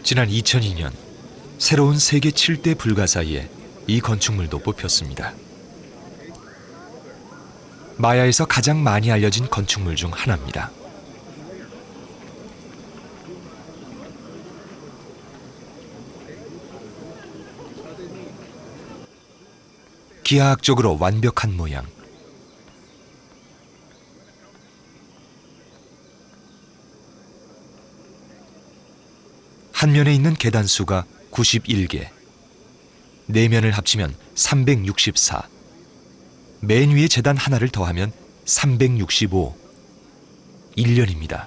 지난 2002년 새로운 세계 7대 불가사의에 이 건축물도 뽑혔습니다. 마야에서 가장 많이 알려진 건축물 중 하나입니다. 기하학적으로 완벽한 모양. 한 면에 있는 계단 수가 91개, 네 면을 합치면 364, 맨 위에 계단 하나를 더하면 365, 1년입니다.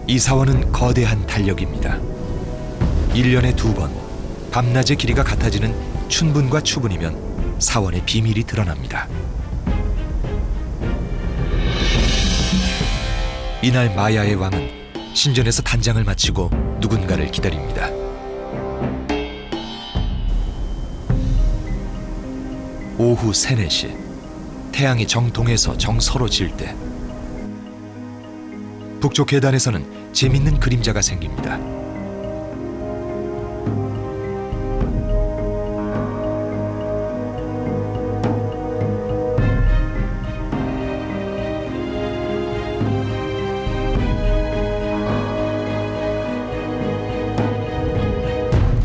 이 사원은 거대한 달력입니다. 1년에 2번, 밤낮의 길이가 같아지는 춘분과 추분이면 사원의 비밀이 드러납니다. 이날 마야의 왕은 신전에서 단장을 마치고 누군가를 기다립니다. 오후 3, 4시, 태양이 정동에서 정서로 질 때 북쪽 계단에서는 재밌는 그림자가 생깁니다.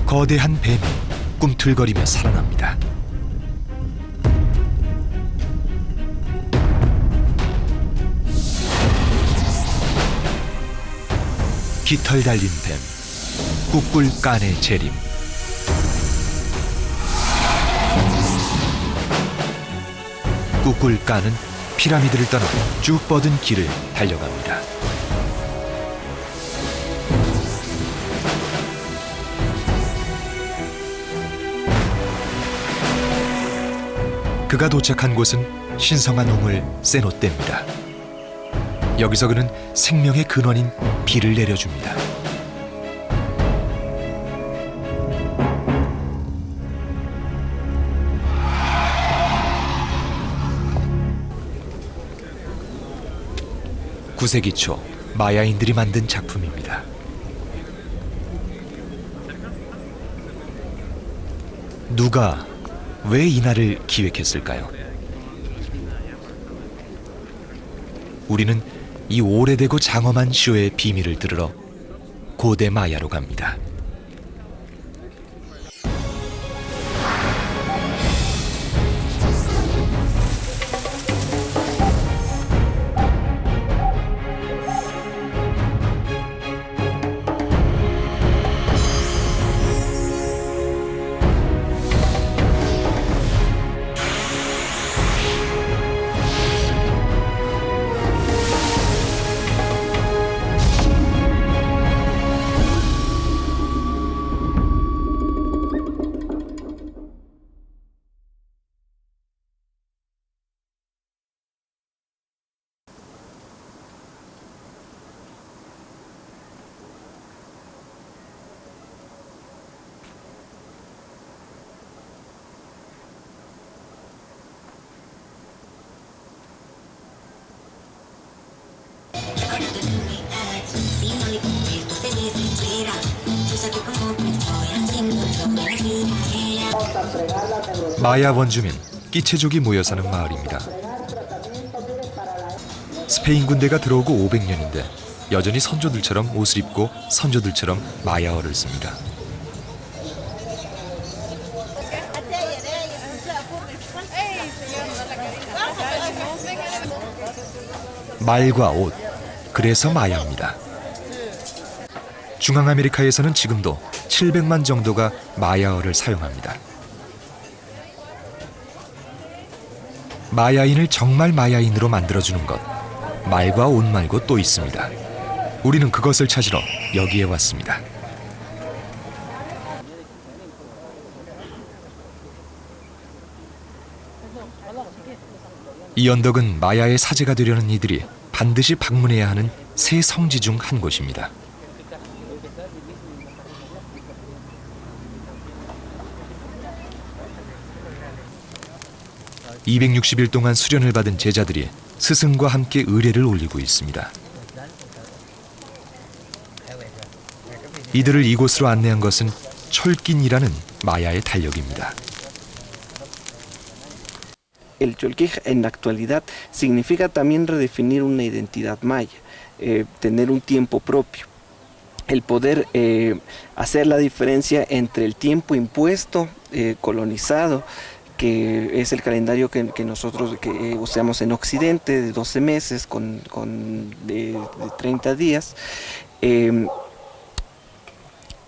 거대한 뱀이 꿈틀거리며 살아납니다. 깃털 달린 뱀, 꾹꿀 깐의 재림. 꾹꿀 깐은 피라미드를 떠나 쭉 뻗은 길을 달려갑니다. 그가 도착한 곳은 신성한 우물 세노떼입니다. 여기서 그는 생명의 근원인 비를 내려줍니다. (9세기) 초 마야인들이 만든 작품입니다. 누가 왜 이 날을 기획했을까요? 우리는 이 오래되고 장엄한 쇼의 비밀을 들으러 고대 마야로 갑니다. 마야 원주민 끼체족이 모여 사는 마을입니다. 스페인 군대가 들어오고 500년인데 여전히 선조들처럼 옷을 입고 선조들처럼 마야어를 씁니다. 말과 옷, 그래서 마야입니다. 중앙아메리카에서는 지금도 700만 정도가 마야어를 사용합니다. 마야인을 정말 마야인으로 만들어주는 것, 말과 옷 말고 또 있습니다. 우리는 그것을 찾으러 여기에 왔습니다. 이 언덕은 마야의 사제가 되려는 이들이 반드시 방문해야 하는 세 성지 중 한 곳입니다. 260일 동안 수련을 받은 제자들이 스승과 함께 의례를 올리고 있습니다. 이들을 이곳으로 안내한 것은 철긴이라는 마야의 달력입니다. El cholquij en la actualidad significa también redefinir una identidad maya, tener un tiempo propio, el poder hacer la diferencia entre el tiempo impuesto, colonizado, que es el calendario que nosotros usamos en Occidente, de 12 meses de 30 días,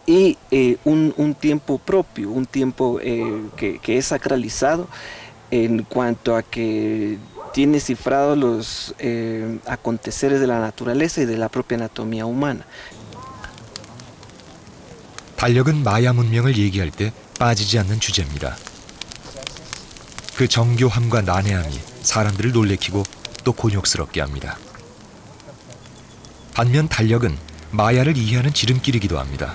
y un tiempo propio, un tiempo que es sacralizado en cuanto a que tiene cifrados los aconteceres de la naturaleza y de la propia anatomía humana. 달력은 마야 문명을 얘기할 때 빠지지 않는 주제입니다. 그 정교함과 난해함이 사람들을 놀래키고 또 곤욕스럽게 합니다. 반면 달력은 마야를 이해하는 지름길이기도 합니다.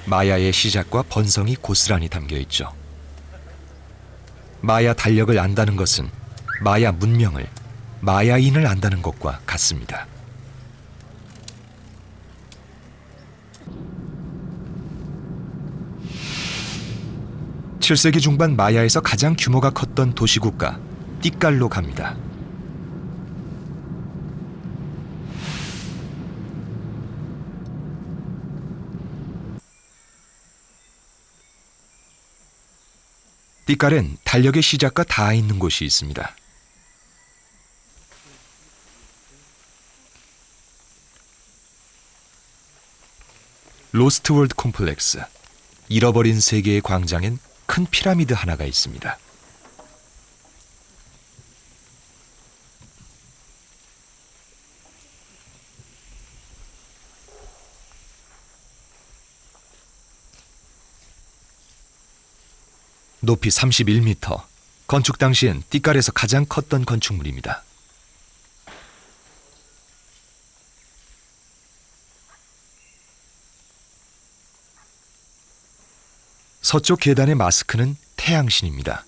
마야의 시작과 번성이 고스란히 담겨 있죠. 마야 달력을 안다는 것은 마야 문명을, 마야인을 안다는 것과 같습니다. (7세기) 중반 마야에서 가장 규모가 컸던 도시국가 띠깔로 갑니다. 띠깔엔 달력의 시작과 닿아 있는 곳이 있습니다. 로스트 월드 콤플렉스, 잃어버린 세계의 광장엔 큰 피라미드 하나가 있습니다. 높이 31m, 건축 당시엔 띠깔에서 가장 컸던 건축물입니다. 서쪽 계단의 마스크는 태양신입니다.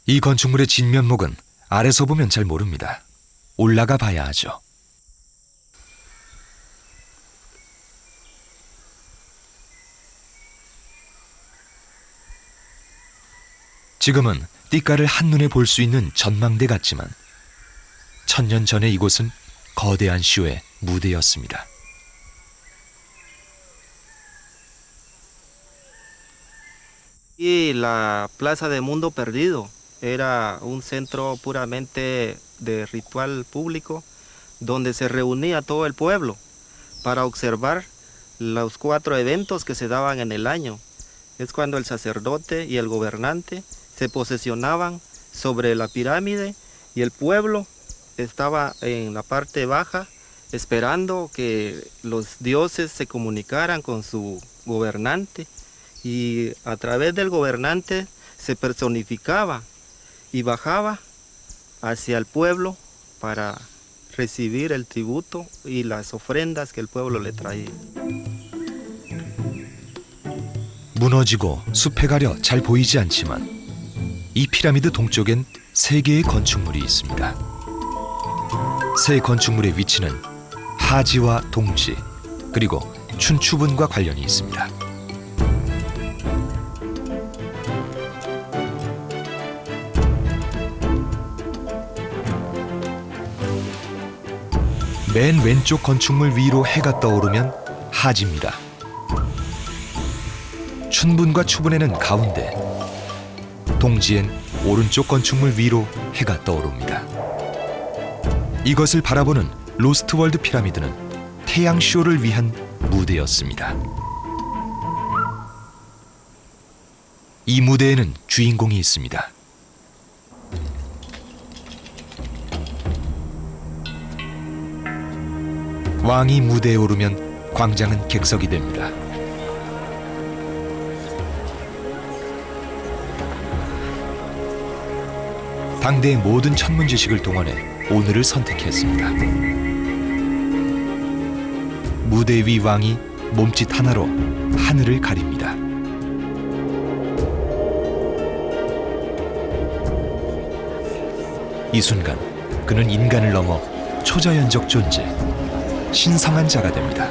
이 건축물의 진면목은 아래서 보면 잘 모릅니다. 올라가 봐야 하죠. 지금은 띠깔을 한눈에 볼 수 있는 전망대 같지만 1000년 전에 이곳은 거대한 쇼의 무대였습니다. Y la Plaza de Mundo Perdido era un centro puramente de ritual público donde se reunía todo el pueblo para observar los 4 eventos que se daban en el año. Es cuando el sacerdote y el gobernante se posesionaban sobre la pirámide y el pueblo estaba en la parte baja esperando que los dioses se comunicaran con su gobernante. Y a través del gobernante se personificaba y bajaba hacia el pueblo para recibir el tributo y las ofrendas que el pueblo le traía. 무너지고 숲에 가려 잘 보이지 않지만 이 피라미드 동쪽엔 3개의 건축물이 있습니다. 세 건축물의 위치는 하지와 동지 그리고 춘추분과 관련이 있습니다. 맨 왼쪽 건축물 위로 해가 떠오르면 하지입니다. 춘분과 추분에는 가운데, 동지엔 오른쪽 건축물 위로 해가 떠오릅니다. 이것을 바라보는 로스트월드 피라미드는 태양쇼를 위한 무대였습니다. 이 무대에는 주인공이 있습니다. 왕이 무대에 오르면 광장은 객석이 됩니다. 당대의 모든 천문 지식을 동원해 오늘을 선택했습니다. 무대 위 왕이 몸짓 하나로 하늘을 가립니다. 이 순간 그는 인간을 넘어 초자연적 존재, 신성한 자가 됩니다.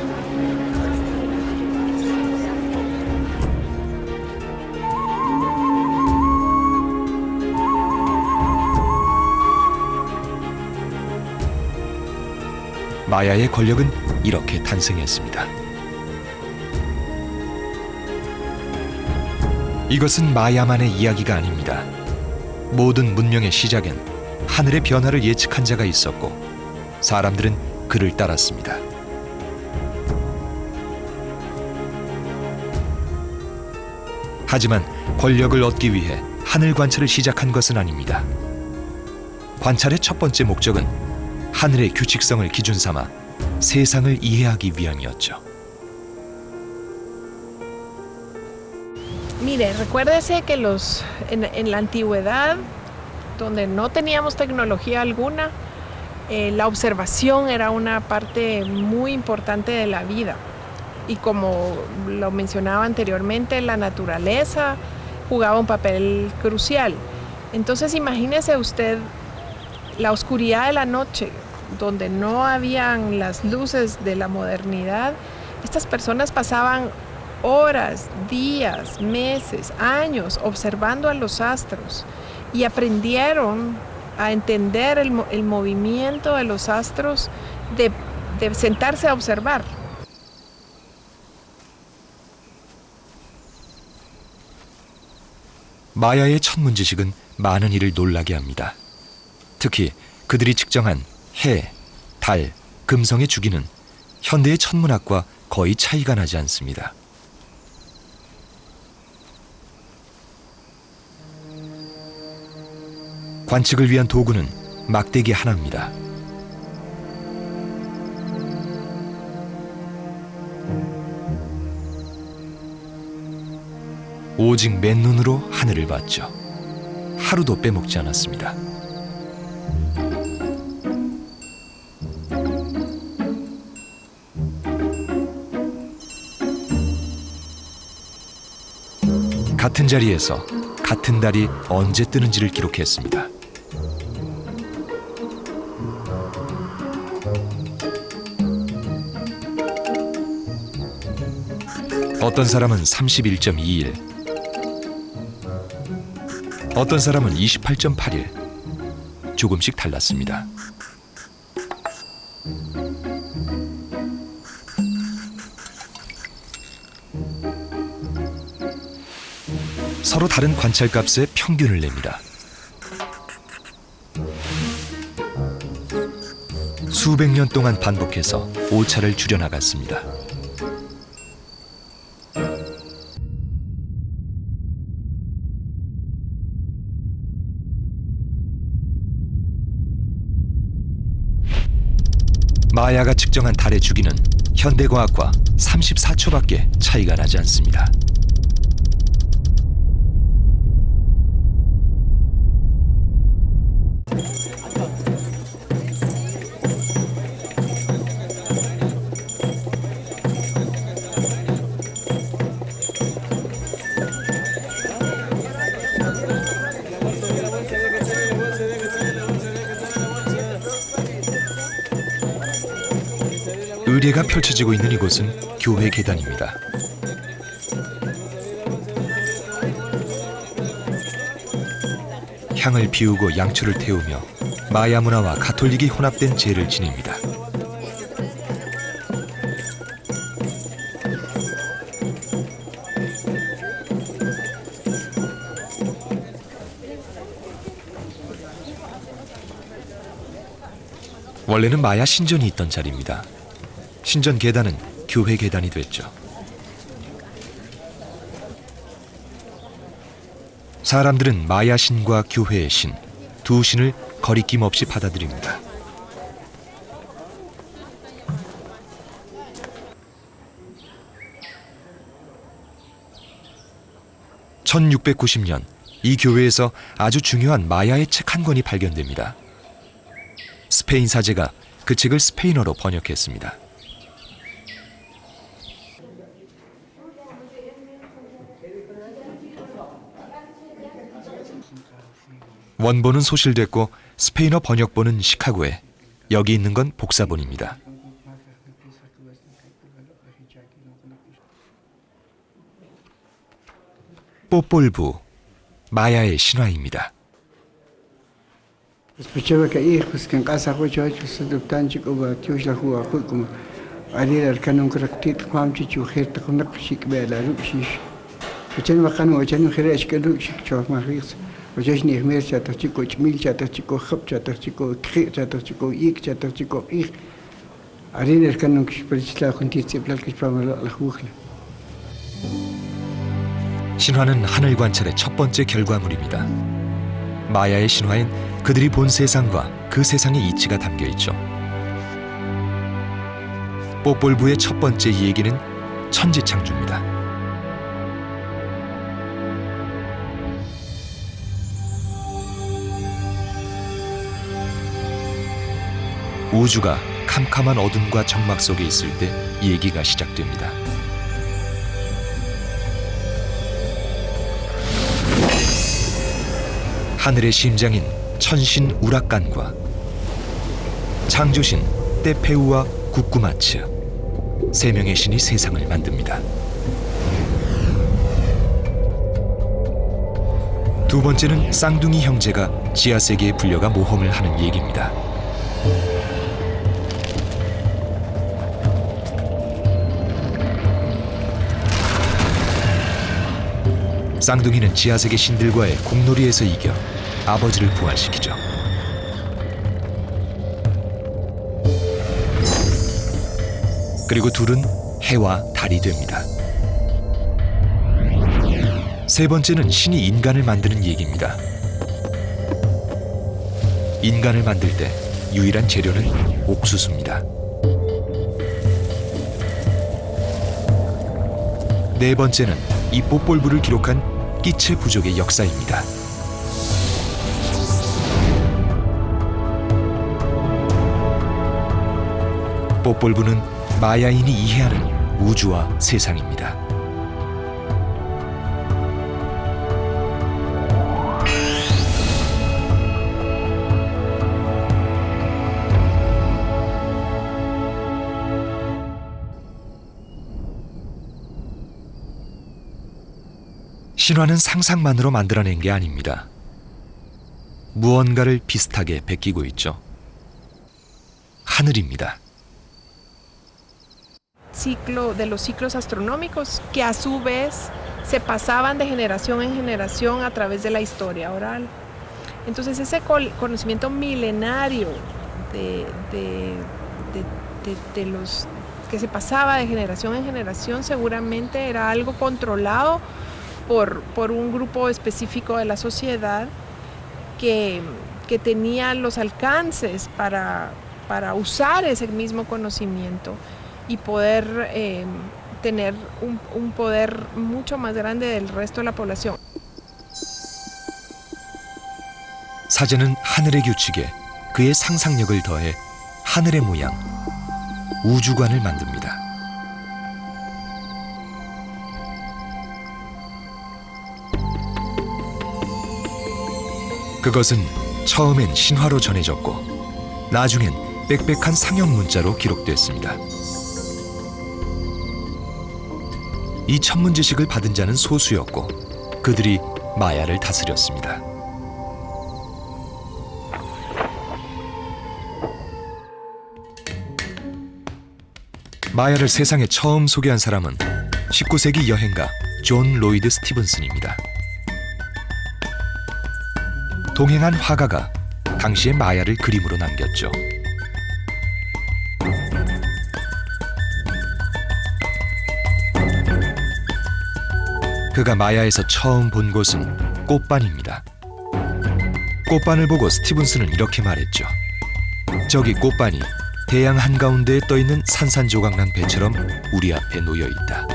마야의 권력은 이렇게 탄생했습니다. 이것은 마야만의 이야기가 아닙니다. 모든 문명의 시작엔 하늘의 변화를 예측한 자가 있었고 사람들은 그를 따랐습니다. 하지만 권력을 얻기 위해 하늘 관찰을 시작한 것은 아닙니다. 관찰의 첫 번째 목적은 하늘의 규칙성을 기준 삼아 세상을 이해하기 위함이었죠. Mire, recuérdese que en la antigüedad, donde no teníamos tecnología alguna, la observación era una parte muy importante de la vida. Y como lo mencionaba anteriormente, la naturaleza jugaba un papel crucial. Entonces imagínese usted la oscuridad de la noche, donde no habían las luces de la modernidad. Estas personas pasaban horas, días, meses, años observando a los astros y aprendieron a entender el movimiento de los astros de sentarse a observar. 마야의 천문지식은 많은 이를 놀라게 합니다. 특히 그들이 측정한 해, 달, 금성의 주기는 현대의 천문학과 거의 차이가 나지 않습니다. 관측을 위한 도구는 막대기 하나입니다. 오직 맨눈으로 하늘을 봤죠. 하루도 빼먹지 않았습니다. 같은 자리에서 같은 달이 언제 뜨는지를 기록했습니다. 어떤 사람은 31.2일, 어떤 사람은 28.8일, 조금씩 달랐습니다. 서로 다른 관찰값의 평균을 냅니다. 수백 년 동안 반복해서 오차를 줄여나갔습니다. 마야가 측정한 달의 주기는 현대과학과 34초밖에 차이가 나지 않습니다. 의례가 펼쳐지고 있는 이곳은 교회 계단입니다. 향을 피우고 양초를 태우며 마야 문화와 가톨릭이 혼합된 제를 지냅니다. 원래는 마야 신전이 있던 자리입니다. 신전 계단은 교회 계단이 됐죠. 사람들은 마야 신과 교회의 신, 두 신을 거리낌 없이 받아들입니다. (1690년) 이 교회에서 아주 중요한 마야의 책 한 권이 발견됩니다. 스페인 사제가 그 책을 스페인어로 번역했습니다. 원본은 소실됐고 스페인어 번역본은 시카고에, 여기 있는 건 복사본입니다. 뽀폴부, 마야의 신화입니다. Sospechaba que ahí, pues que en casa fue yo, se adoptan chico, va, tío, la jugó, como, ayer el canon correctito, Juan Chichu, Gerta, con la chic, ve la rupshish. Echan bacano, echan un jerez, que rupshik, chos, más ricos. Oye, ni mer, chata, chico, chmil, chata, chico, hop, chata, chico, kri, chata, chico, ik, chata, chico, ik. Ayer el canon que se la juntice, plal que para la jugla. 신화는 하늘 관찰의 첫 번째 결과물입니다. 마야의 신화엔 그들이 본 세상과 그 세상의 이치가 담겨 있죠. 뽀폴부의 첫 번째 얘기는 천지창조입니다. 우주가 캄캄한 어둠과 적막 속에 있을 때 얘기가 시작됩니다. 하늘의 심장인 천신 우라칸과 창조신 테페우와 구꾸마츠, 세 명의 신이 세상을 만듭니다. 두 번째는 쌍둥이 형제가 지하세계에 불려가 모험을 하는 얘기입니다. 쌍둥이는 지하세계 신들과의 공놀이에서 이겨 아버지를 부활시키죠. 그리고 둘은 해와 달이 됩니다. 세 번째는 신이 인간을 만드는 얘기입니다. 인간을 만들 때 유일한 재료는 옥수수입니다. 네 번째는 이 뽀폴부를 기록한 끼체 부족의 역사입니다. 뽀폴부는 마야인이 이해하는 우주와 세상입니다. 신화는 상상만으로 만들어낸 게 아닙니다. 무언가를 비슷하게 베끼고 있죠. 하늘입니다. Ciclo de los ciclos astronómicos que a su vez se pasaban de generación en generación a través de la historia oral. Entonces ese conocimiento milenario de los que se pasaba de generación en generación seguramente era algo controlado por un grupo específico de la sociedad que tenía los alcances para usar ese mismo conocimiento y poder tener un poder mucho más grande del resto de la población. 사제는 하늘의 규칙에 그의 상상력을 더해 하늘의 모양, 우주관을 만듭니다. 그것은 처음엔 신화로 전해졌고 나중엔 빽빽한 상형 문자로 기록됐습니다. 이 천문지식을 받은 자는 소수였고 그들이 마야를 다스렸습니다. 마야를 세상에 처음 소개한 사람은 19세기 여행가 존 로이드 스티븐슨입니다. 동행한 화가가 당시의 마야를 그림으로 남겼죠. 그가 마야에서 처음 본 곳은 꽃반입니다. 꽃반을 보고 스티븐슨은 이렇게 말했죠. 저기 꽃반이 대양 한가운데에 떠있는 산산조각난 배처럼 우리 앞에 놓여있다.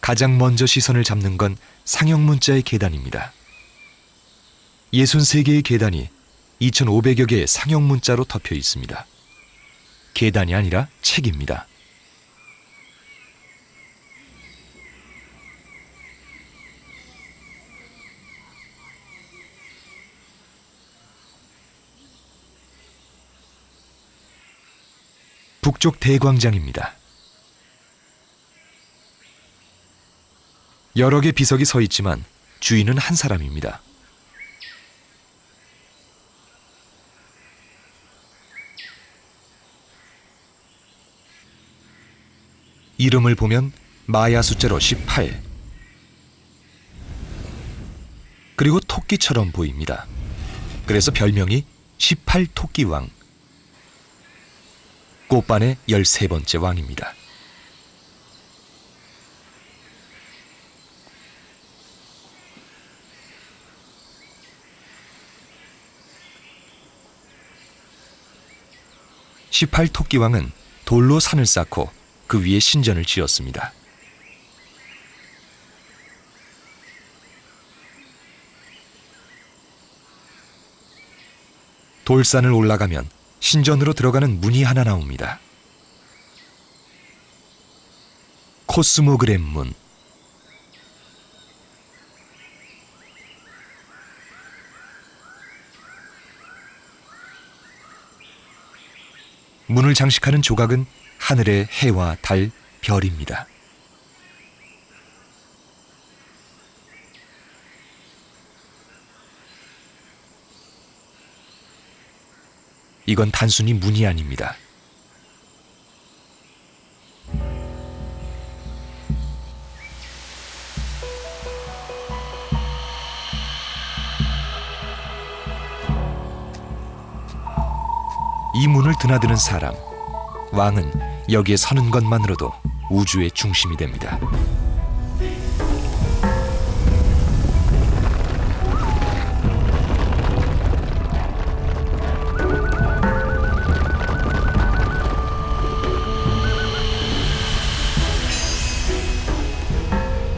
가장 먼저 시선을 잡는 건 상형문자의 계단입니다. 63개의 계단이 2,500여 개의 상형문자로 덮여 있습니다. 계단이 아니라 책입니다. 북쪽 대광장입니다. 여러 개 비석이 서 있지만 주인은 한 사람입니다. 이름을 보면 마야 숫자로 18, 그리고 토끼처럼 보입니다. 그래서 별명이 18토끼왕, 꽃반의 13번째 왕입니다. (18토끼왕은) 돌로 산을 쌓고 그 위에 신전을 지었습니다. 돌산을 올라가면 신전으로 들어가는 문이 하나 나옵니다. 코스모그램 문. 문을 장식하는 조각은 하늘의 해와 달, 별입니다. 이건 단순히 문이 아닙니다. 이 문을 드나드는 사람, 왕은 여기에 서는 것만으로도 우주의 중심이 됩니다.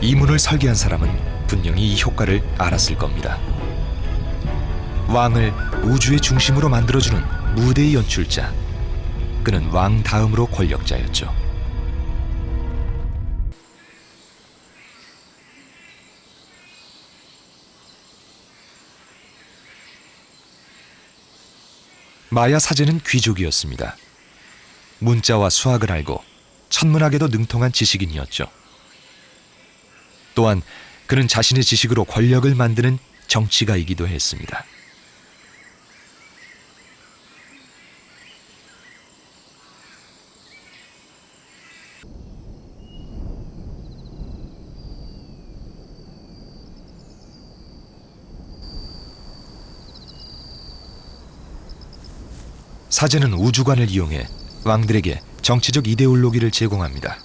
이 문을 설계한 사람은 분명히 이 효과를 알았을 겁니다. 왕을 우주의 중심으로 만들어주는 무대의 연출자, 그는 왕 다음으로 권력자였죠. 마야 사제는 귀족이었습니다. 문자와 수학을 알고 천문학에도 능통한 지식인이었죠. 또한 그는 자신의 지식으로 권력을 만드는 정치가이기도 했습니다. 사제는 우주관을 이용해 왕들에게 정치적 이데올로기를 제공합니다.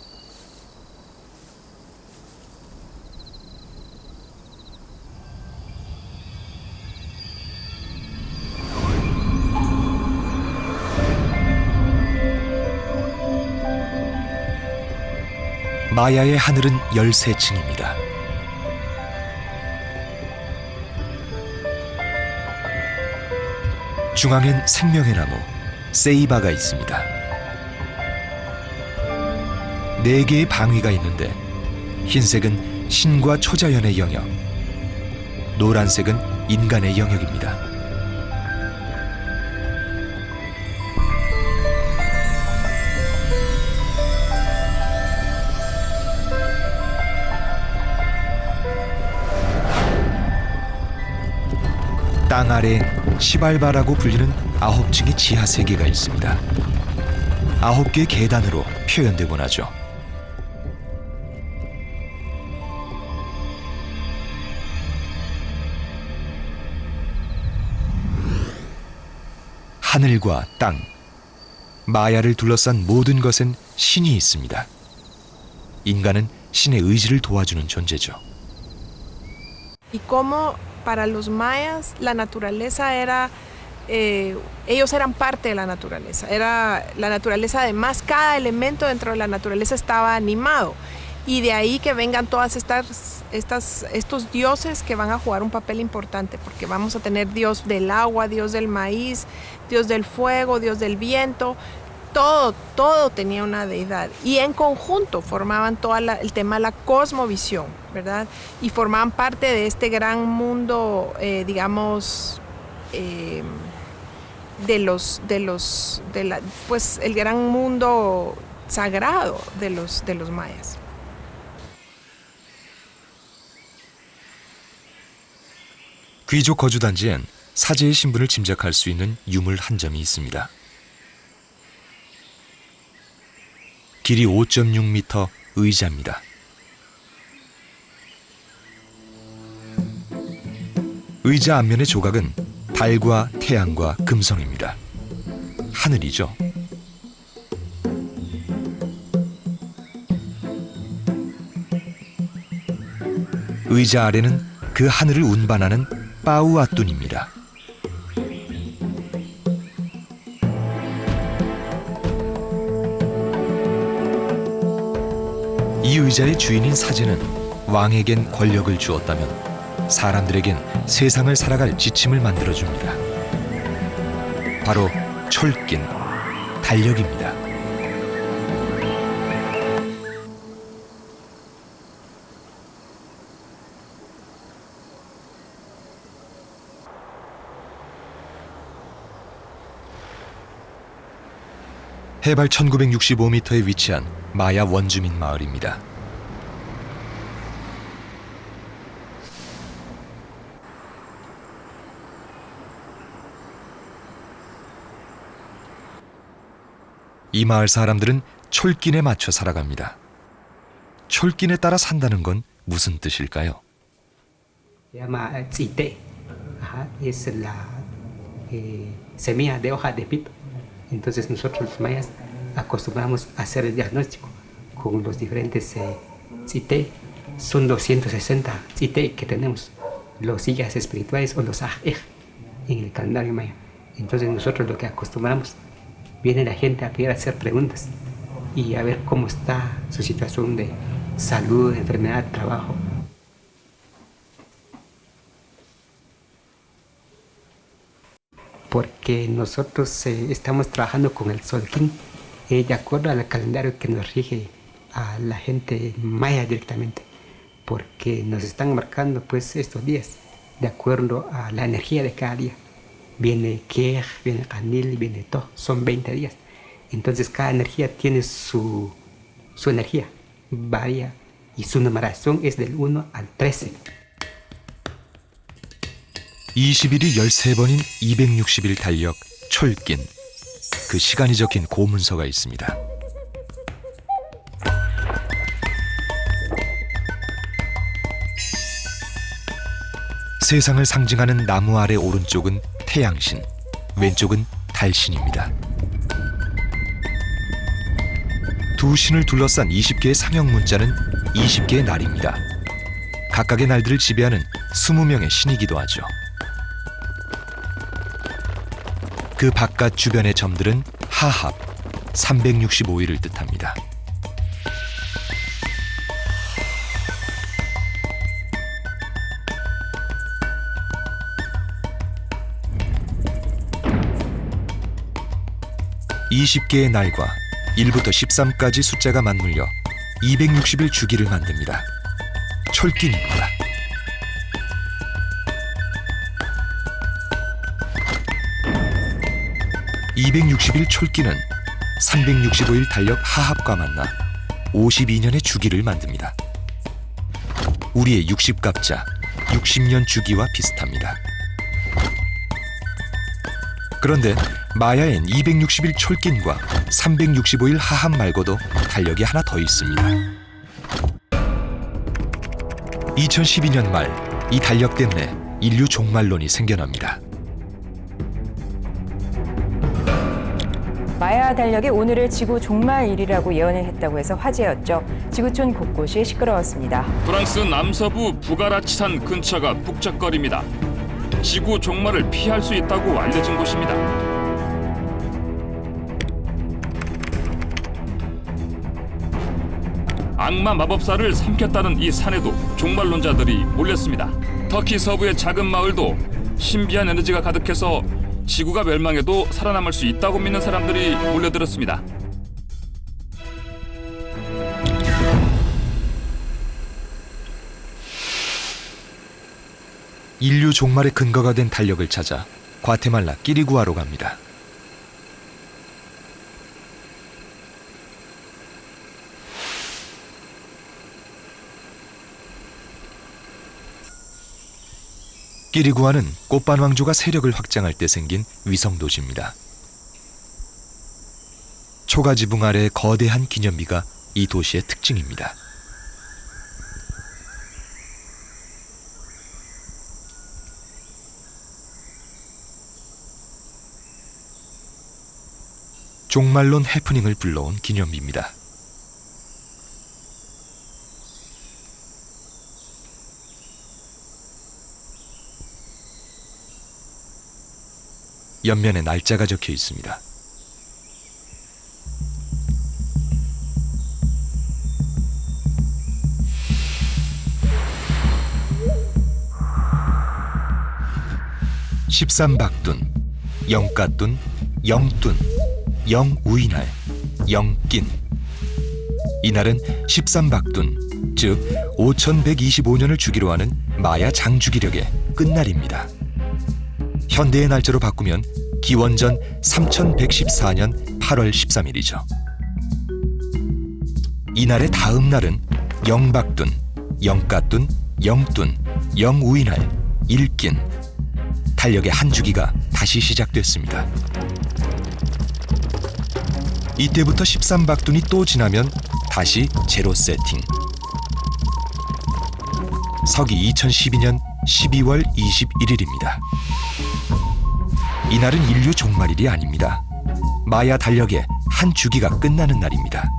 마야의 하늘은 13층입니다. 중앙엔 생명의 나무, 세이바가 있습니다. 4개의 방위가 있는데 흰색은 신과 초자연의 영역, 노란색은 인간의 영역입니다. 땅 아래엔 시발바라고 불리는 9층의 지하 세계가 있습니다. 9개의 계단으로 표현되곤 하죠. 하늘과 땅, 마야를 둘러싼 모든 것엔 신이 있습니다. 인간은 신의 의지를 도와주는 존재죠. Y cómo para los mayas la naturaleza era, ellos eran parte de la naturaleza. Era la naturaleza, además cada elemento dentro de la naturaleza estaba animado. y de ahí que vengan todas estos dioses que van a jugar un papel importante, porque vamos a tener Dios del agua, Dios del maíz, Dios del fuego, Dios del viento. Todo tenía una deidad y en conjunto formaban todo el tema de la cosmovisión, ¿verdad? Y formaban parte de este gran mundo, digamos, pues el gran mundo sagrado de los mayas. 귀족 거주단지엔 사제의 신분을 짐작할 수 있는 유물 한 점이 있습니다. 길이 5.6m 의자입니다. 의자 앞면의 조각은 달과 태양과 금성입니다. 하늘이죠. 의자 아래는 그 하늘을 운반하는 빠우아뚠입니다. 이 의자의 주인인 사제는 왕에겐 권력을 주었다면 사람들에겐 세상을 살아갈 지침을 만들어줍니다. 바로 철긴, 달력입니다. 해발 1965m에 위치한 마야 원주민 마을입니다. 이 마을 사람들은 철긴에 맞춰 살아갑니다. 철긴에 따라 산다는 건 무슨 뜻일까요? llama tzite. Es la semilla de hoja de pito. Entonces nosotros los mayas acostumbramos a hacer el diagnóstico con los diferentes tzite. Son 260 tzite que tenemos, los guías espirituales o los ajej en el calendario maya. Entonces nosotros lo que acostumbramos, viene la gente a pedir hacer preguntas y a ver cómo está su situación de salud, enfermedad, trabajo. Porque nosotros estamos trabajando con el Solquín de acuerdo al calendario que nos rige a la gente maya directamente, porque nos están marcando pues estos días de acuerdo a la energía de cada día. Viene Kej, viene Canil, viene To, son 20 días. Entonces cada energía tiene su energía, varía, y su numeración es del 1 al 13. 20일이 13번인 260일 달력 철긴. 그 시간이 적힌 고문서가 있습니다. 세상을 상징하는 나무 아래 오른쪽은 태양신, 왼쪽은 달신입니다. 두 신을 둘러싼 20개의 상형 문자는 20개의 날입니다. 각각의 날들을 지배하는 20명의 신이기도 하죠. 그 바깥 주변의 점들은 하합, 365일을 뜻합니다. (20개의) 날과 1부터 13까지 숫자가 맞물려 260일 주기를 만듭니다. 철긴입니다. (260일) 철기는 365일 달력 하합과 만나 52년의 주기를 만듭니다. 우리의 60갑자, 60년 주기와 비슷합니다. 그런데 마야엔 260일 철긴과 365일 하합 말고도 달력이 하나 더 있습니다. 2012년 말 이 달력 때문에 인류 종말론이 생겨납니다. 마야 달력이 오늘을 지구 종말일이라고 예언을 했다고 해서 화제였죠. 지구촌 곳곳이 시끄러웠습니다. 프랑스 남서부 부가라치산 근처가 북적거립니다. 지구 종말을 피할 수 있다고 알려진 곳입니다. 악마 마법사를 삼켰다는 이 산에도 종말론자들이 몰렸습니다. 터키 서부의 작은 마을도 신비한 에너지가 가득해서 지구가 멸망해도 살아남을 수 있다고 믿는 사람들이 몰려들었습니다. 인류 종말의 근거가 된 달력을 찾아 과테말라 끼리구아로 갑니다. 끼리구아는 꽃반 왕조가 세력을 확장할 때 생긴 위성 도시입니다. 초가지붕 아래 거대한 기념비가 이 도시의 특징입니다. 종말론 해프닝을 불러온 기념비입니다. 옆면에 날짜가 적혀 있습니다. (13박둔) 영가둔, 영둔, 영우이날, 영낀. 이날은 13박둔, 즉 5125년을 주기로 하는 마야 장주기력의 끝날입니다. 현대의 날짜로 바꾸면 기원전 3114년 8월 13일이죠. 이날의 다음 날은 영박둔, 영가둔, 영둔, 영우이날, 일낀. 달력의 한 주기가 다시 시작됐습니다. 이때부터 13박둔이 또 지나면 다시 제로 세팅. 서기 2012년 12월 21일입니다. 이날은 인류 종말일이 아닙니다. 마야 달력의 한 주기가 끝나는 날입니다.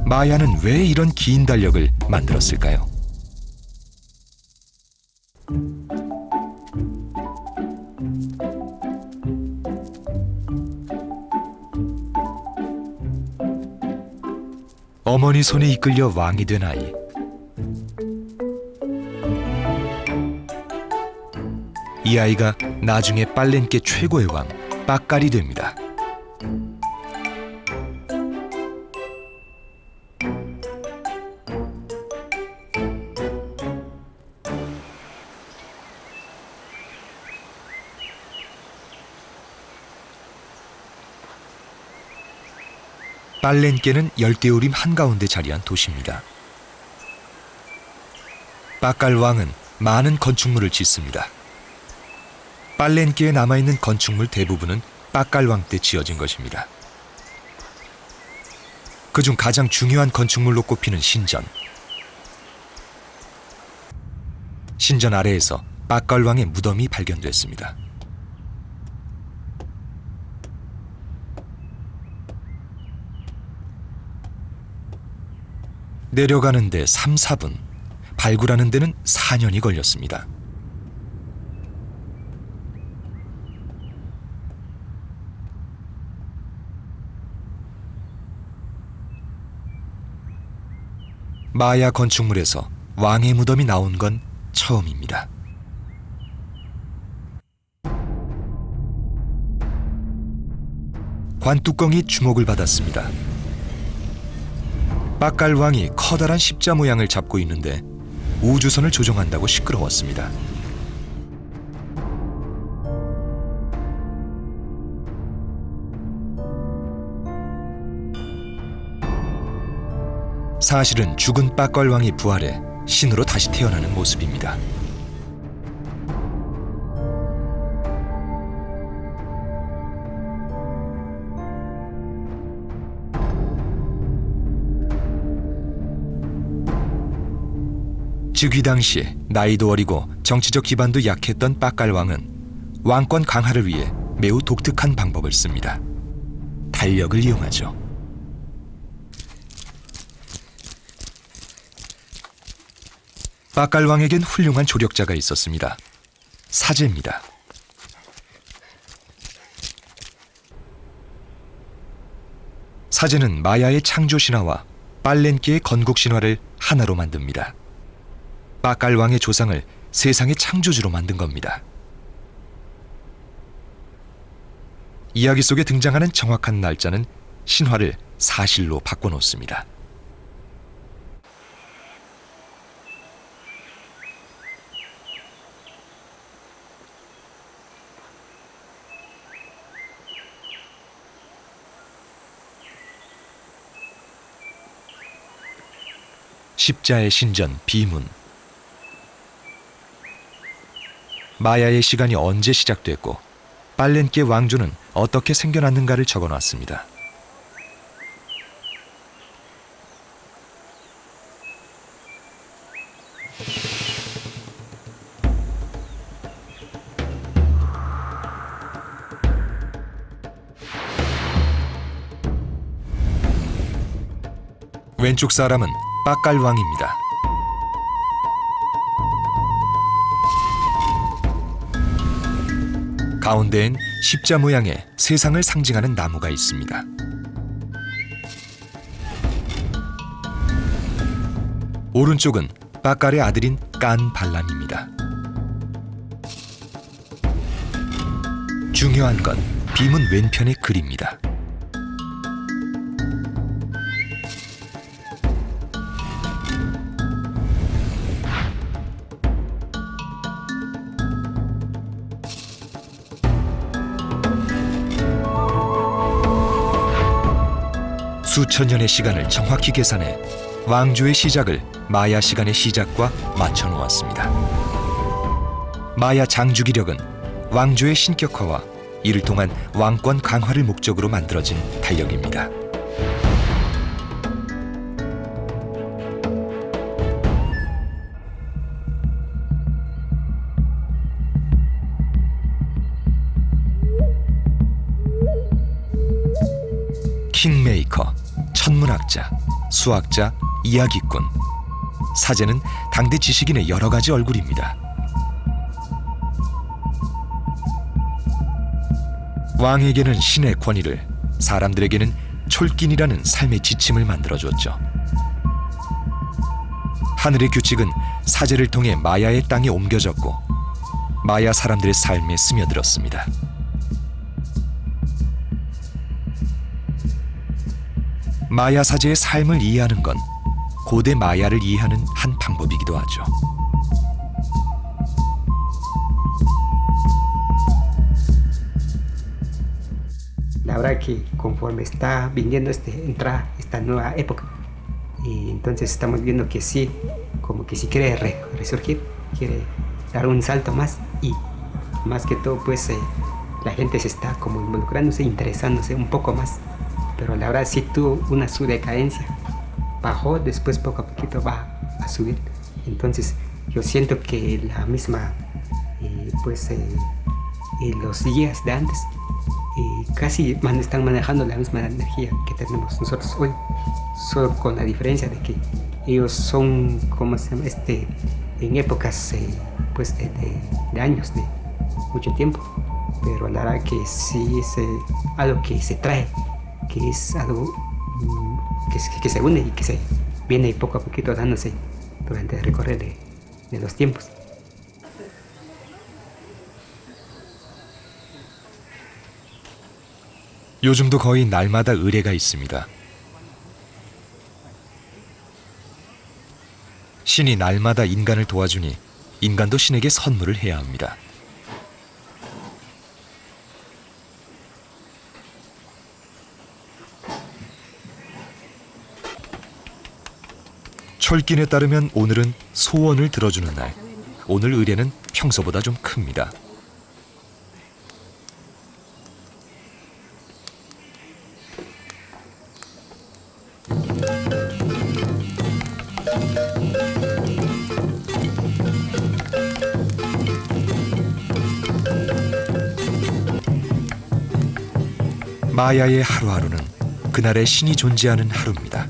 마야는 왜 이런 긴 달력을 만들었을까요? 어머니 손에 이끌려 왕이 된 아이. 이 아이가 나중에 빨렌께 최고의 왕 빠깔이 됩니다. 빨렌께는 열대우림 한가운데 자리한 도시입니다. 빠깔 왕은 많은 건축물을 짓습니다. 빨렌께에 남아있는 건축물 대부분은 빠깔 왕 때 지어진 것입니다. 그중 가장 중요한 건축물로 꼽히는 신전. 신전 아래에서 빠깔 왕의 무덤이 발견됐습니다. 내려가는데 3, 4분, 발굴하는 데는 4년이 걸렸습니다. 마야 건축물에서 왕의 무덤이 나온 건 처음입니다. 관뚜껑이 주목을 받았습니다. 빠깔 왕이 커다란 십자 모양을 잡고 있는데 우주선을 조종한다고 시끄러웠습니다. 사실은 죽은 빠깔 왕이 부활해 신으로 다시 태어나는 모습입니다. 즉위 당시 나이도 어리고 정치적 기반도 약했던 빠깔 왕은 왕권 강화를 위해 매우 독특한 방법을 씁니다. 달력을 이용하죠. 빠깔 왕에겐 훌륭한 조력자가 있었습니다. 사제입니다. 사제는 마야의 창조 신화와 빨렌키의 건국 신화를 하나로 만듭니다. 빠깔왕의 조상을 세상의 창조주로 만든 겁니다. 이야기 속에 등장하는 정확한 날짜는 신화를 사실로 바꿔놓습니다. 십자의 신전 비문. 마야의 시간이 언제 시작됐고 빨렌키 왕조는 어떻게 생겨났는가를 적어놨습니다. 왼쪽 사람은 빠깔왕입니다. 가운데엔 십자 모양의 세상을 상징하는 나무가 있습니다. 오른쪽은 빠깔의 아들인 깐 발람입니다. 중요한 건 비문 왼편의 글입니다. 수천 년의 시간을 정확히 계산해 왕조의 시작을 마야 시간의 시작과 맞춰 놓았습니다. 마야 장주기력은 왕조의 신격화와 이를 통한 왕권 강화를 목적으로 만들어진 달력입니다. 킹메이커, 천문학자, 수학자, 이야기꾼. 사제는 당대 지식인의 여러 가지 얼굴입니다. 왕에게는 신의 권위를, 사람들에게는 촐긴이라는 삶의 지침을 만들어줬죠. 하늘의 규칙은 사제를 통해 마야의 땅에 옮겨졌고 마야 사람들의 삶에 스며들었습니다. 마야 사제의 삶을 이해하는 건 고대 마야를 이해하는 한 방법이기도 하죠. La verdad que conforme está viniendo entra esta nueva época y entonces estamos viendo que sí, como que sí quiere resurgir, quiere dar un salto más y más que todo pues la gente se está como involucrándose, interesándose un poco más. Pero la verdad sí tuvo una su decadencia, bajó, después poco a poquito va a subir. Entonces yo siento que la misma, los días de antes casi están manejando la misma energía que tenemos nosotros hoy, solo con la diferencia de que ellos son, ¿cómo se llama? En épocas de años, de mucho tiempo, pero la verdad que sí es algo que se trae, que es algo que se une y que se viene poco a poquito dándose durante el recorrer de los tiempos. 요즘도 거의 날마다 의례가 있습니다. 신이 날마다 인간을 도와주니 인간도 신에게 선물을 해야 합니다. 철긴에 따르면 오늘은 소원을 들어주는 날. 오늘 의례는 평소보다 좀 큽니다. 마야의 하루하루는 그날의 신이 존재하는 하루입니다.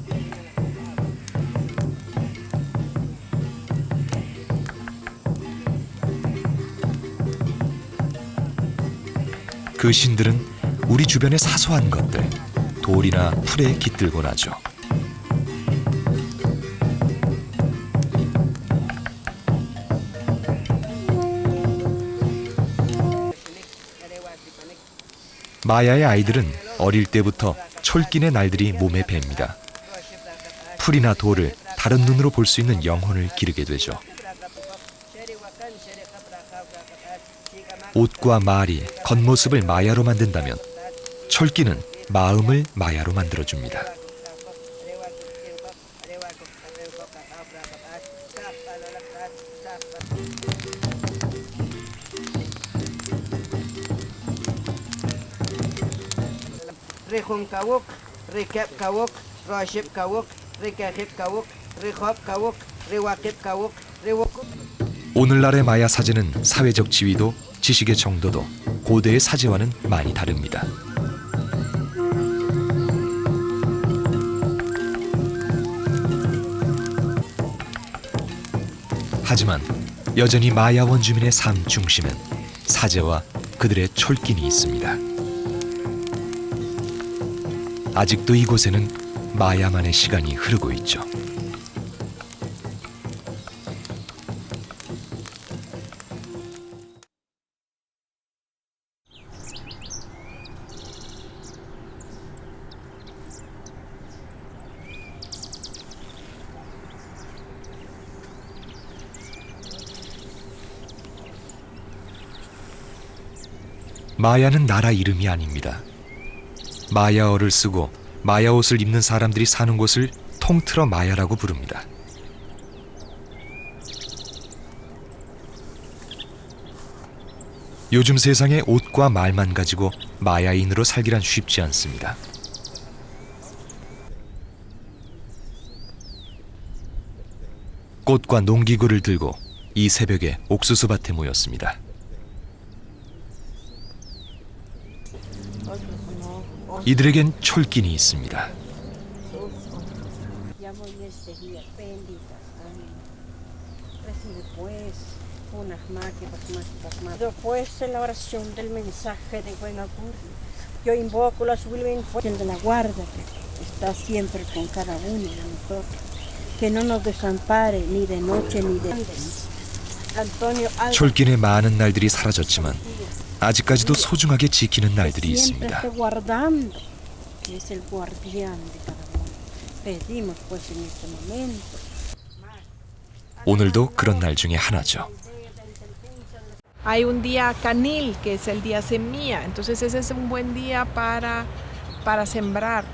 그 신들은 우리 주변의 사소한 것들, 돌이나 풀에 깃들곤 하죠. 마야의 아이들은 어릴 때부터 촐긴의 날들이 몸에 뱄니다. 풀이나 돌을 다른 눈으로 볼 수 있는 영혼을 기르게 되죠. 옷과 말이 겉모습을 마야로 만든다면 촐긴은 마음을 마야로 만들어줍니다. 오늘날의 마야 사제는 사회적 지위도 지식의 정도도 고대의 사제와는 많이 다릅니다. 하지만 여전히 마야 원주민의 삶 중심엔 사제와 그들의 촐긴이 있습니다. 아직도 이곳에는 마야만의 시간이 흐르고 있죠. 마야는 나라 이름이 아닙니다. 마야어를 쓰고 마야 옷을 입는 사람들이 사는 곳을 통틀어 마야라고 부릅니다. 요즘 세상에 옷과 말만 가지고 마야인으로 살기란 쉽지 않습니다. 꽃과 농기구를 들고 이 새벽에 옥수수밭에 모였습니다. 이들에겐 촐긴이 있습니다. 촐긴의 많은 날들이 사라졌지만 아직까지도 소중하게 지키는 날들이 있습니다. 오늘도 그런 날 중에 하나죠. Hay un día canil, que es el día semilla, entonces ese es un buen día para sembrar.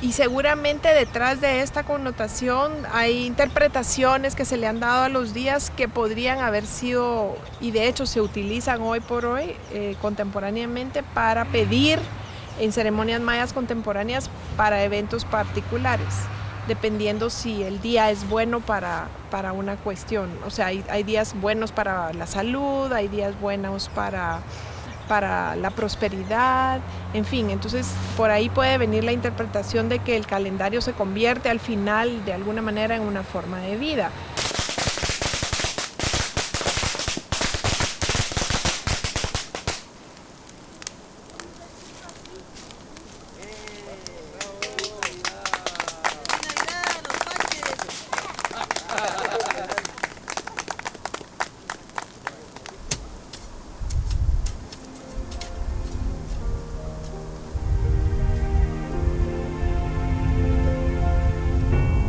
Y seguramente detrás de esta connotación hay interpretaciones que se le han dado a los días que podrían haber sido, y de hecho se utilizan hoy por hoy contemporáneamente para pedir en ceremonias mayas contemporáneas para eventos particulares, dependiendo si el día es bueno para una cuestión. O sea, hay días buenos para la salud, hay días buenos para la prosperidad, en fin, entonces por ahí puede venir la interpretación de que el calendario se convierte al final de alguna manera en una forma de vida.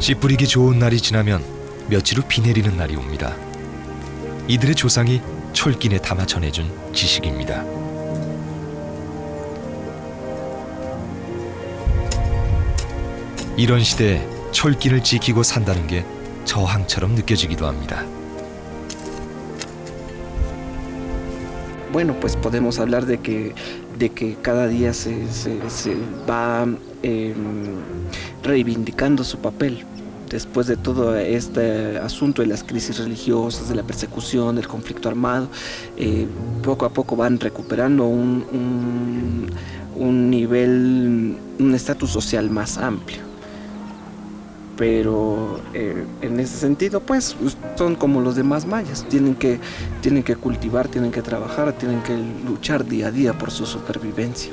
씨 뿌리기 좋은 날이 지나면 며칠 후 비 내리는 날이 옵니다. 이들의 조상이 촐긴에 담아 전해준 지식입니다. 이런 시대에 촐긴을 지키고 산다는 게 저항처럼 느껴지기도 합니다. Bueno, pues podemos hablar de que cada día se va reivindicando su papel. Después de todo este asunto de las crisis religiosas, de la persecución, del conflicto armado, poco a poco van recuperando un nivel, un estatus social más amplio. Pero en ese sentido, pues son como los demás mayas, tienen que cultivar, tienen que trabajar, tienen que luchar día a día por su supervivencia.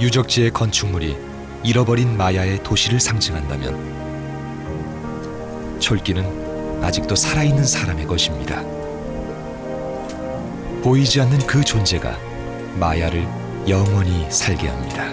유적지의 건축물이 잃어버린 마야의 도시를 상징한다면 촐기는 아직도 살아있는 사람의 것입니다. 보이지 않는 그 존재가 마야를 영원히 살게 합니다.